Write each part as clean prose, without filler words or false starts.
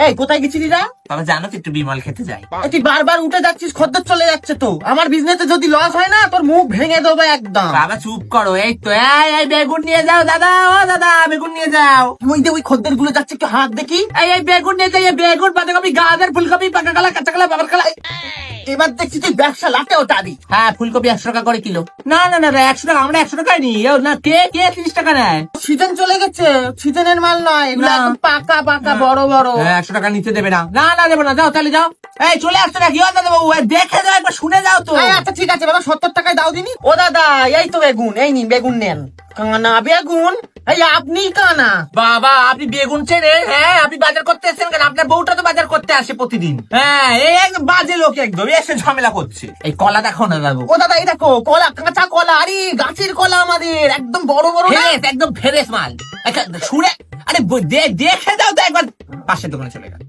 এই কোথায় গেছিলি রা? বাবা জানো তো একটু বিমল খেতে যাই। তুই বারবার উঠে যাচ্ছিস, খদ্দের চলে যাচ্ছে তো। আমার বিজনেসে যদি লস হয় না, তোর মুখ ভেঙে দেবো একদম। বাবা চুপ করো। এই তো এই বেগুন নিয়ে যাও দাদা, ও দাদা বেগুন নিয়ে যাও। ওই খদ্দের গুলো যাচ্ছে, একটু হাত দেখি। এই বেগুন নিয়ে যাই, বেগুন বাঁধাকপি গাজর ফুলকপি পাকা কলা কাঁচা কলা বাবার কলা। এবার দেখছি তুই ব্যবসা লাটে ওটারি। হ্যাঁ ফুলকপি 100 টাকা করে কিলো। না না না 100 টাকা, আমরা 100 টাকায় নি। না কে 30 টাকা নেয়? সিজন চলে গেছে, সিজনের মাল নয় এগুলো, না। একদম পাকা পাকা বড় বড়। 100 টাকা নিতে দেবে না। না না দেবো না, যাও তাহলে যাও। এই চলে আসছো না কি দাদা বাবু? দেখে যাও, একবার শুনে যাও তো। আচ্ছা ঠিক আছে বাবা, 70 টাকায় দাও দিনি। ও দাদা এই তো বেগুন, এই নিন বেগুন নেন। কানা বেগুন, এই আপনি কানা। বাবা আপনি বেগুন চেনেন? হ্যাঁ আপনি বাজার করতে এসেছেন কেন? আপনার বউটা তো বাজার করতে আসে প্রতিদিন। হ্যাঁ এই একদম বাজে লোক, একদম এসে ঝামেলা করছে। এই কলা দেখো না দাদু। ও দাদা এই দেখো কলা, কাঁচা কলা, আরে গাছের কলা আমাদের, একদম বড় বড় না? ফ্রেশ, একদম ফ্রেশ মাল। শুনে আরে দেখে যাও তো একবার। পাশের দোকানে চলে গেল।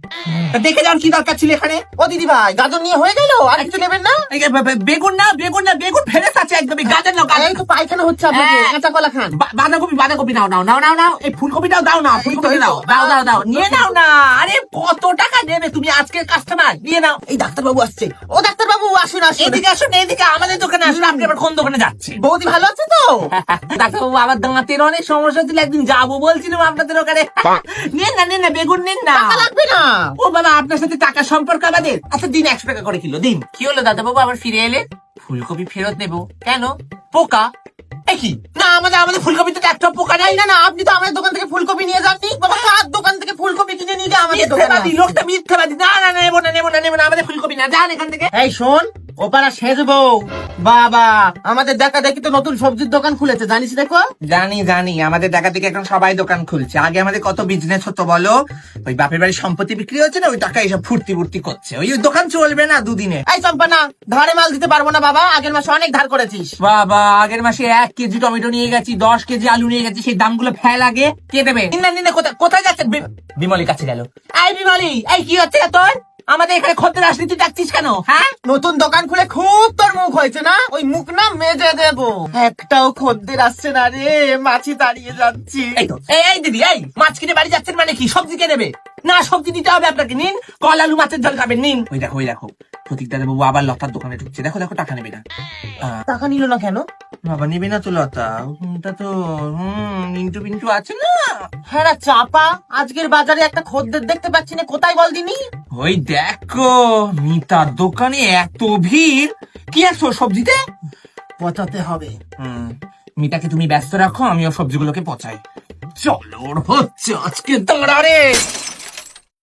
দেখে যাও কি দরকার ছিল এখানে। ও দিদি ভাই গাজর নিয়ে হয়ে গেল, আর কিছু নেবেন না? এই বেগুন না, বেগুন না, বেগুন ফ্রেশ আছে একদম। গাজর নাও, এই তো পায়খানা হচ্ছে আপনাকে, হ্যাঁ। কাঁচা কলা খান। বাঁধাকপি বাঁধাকপি নাও নাও নাও নাও নাও। এই ফুলকপিটাও দাও না, ফুলকপি দাও দাও দাও দাও, নিয়ে নাও না। আরে কত টাকা নেবে তুমি? আজকের কাস্টমার, নিয়ে নাও। এই ডাক্তার বাবু আসছে। ও ডাক্তার বাবু আসুন আসুন। এদিকে আসুন, এদিকে আমাদের দোকানে আসুন। আপনি আবার কোন দোকানে যাচ্ছেন? বৌদি ভালো আছে তো? ডাক্তারবাবু আমার দাঁতের অনেক সমস্যা ছিল, একদিন যাবো বলছিলাম আপনাদের ওখানে। নিন না নিন না, বেগুন নিন না। টাকা লাগবে না। ও বাবা আপনার সাথে টাকার সম্পর্ক আমাদের? আচ্ছা দিন 100 টাকা করে কিলো দিন। কি হলো দাদা বাবু আবার ফিরে এলে? ফুলকপি ফেরত নেবো কেন? পোকা? কি না, আমাদের ফুলকপি তো একটা পোকা নাই। না না, আপনি তো আমাদের দোকান থেকে ফুলকপি নিয়ে যাননি বাবা। কার দোকান থেকে ফুলকপি কিনে নিয়ে যা আমাদের দোকানে? মিথ্যাবাদী লোকটা, মিথ্যাবাদী। না না নেবো না নেবো না নেবো না, আমাদের ফুলকপি না, যান এখান থেকে। এই শোন, ওপারা সেজবো বাবা, আমাদের দেখা দেখি তো নতুন সবজির দোকান খুলেছে, জানিস দেখো? জানি জানি, আমাদের ঢাকা থেকে এখন সবাই দোকান খুলছে। আগে আমাদের কত বিজনেস হতো বলো? ওই বাপের বাড়ির সম্পত্তি বিক্রি হচ্ছে না, ওই টাকা এসব ফুর্তি ফুর্তি করছে। ওই দোকান চলবে না দুদিনে। এই চম্পা না, ধারে মাল দিতে পারবো না বাবা, আগের মাসে অনেক ধার করেছিস। বাবা আগের মাসে 1 কেজি টমেটো নিয়ে গেছি, 10 কেজি আলু নিয়ে গেছি, সেই দামগুলো ফেল আগে কে দেবে? নিন কোথায় কোথায় যাচ্ছে? বিমলির কাছে গেল। এই বিমলি, এই কি হচ্ছে তোর? আমাদের এখানে খদ্দের আসলে তুই ডাকছিস কেন? হ্যাঁ নতুন দোকান খুলে খুব তোর মুখ হয়েছে না? ওই মুখ না মেজে দেবো। একটাও খদ্দের আসছে না রে, মাছি দাঁড়িয়ে যাচ্ছি। এই তো এই দিদি, এই মাছ কিনে বাড়ি যাচ্ছেন মানে কি? সবজি কে নেবে? না সবজি দিতে হবে আপনাকে। নিন কল আলু মাছের ঝোল খাবেন, নিন। ওই দেখো প্রতীক দাদা বাবু আবার লতার দোকানে ঢুকছে। দেখো টাকা নেবে না। টাকা নিল না কেন? বাবা নেবে না তো লতা, ওটা তো মিন্টু পিন্টু আছে না। হ্যাঁ রা চাপা, আজকের বাজারে একটা খদ্দের দেখতে পাচ্ছি না, কোথায় বল দিনি? ওই দেখো মিতার দোকানে এত ভিড়। কি আসছো সবজিতে? পচাতে হবে। মিতাকে তুমি ব্যস্ত রাখো, আমিও সবজিগুলোকে পচাই। চলো ওর হচ্ছে আজকে দাঁড়া রে।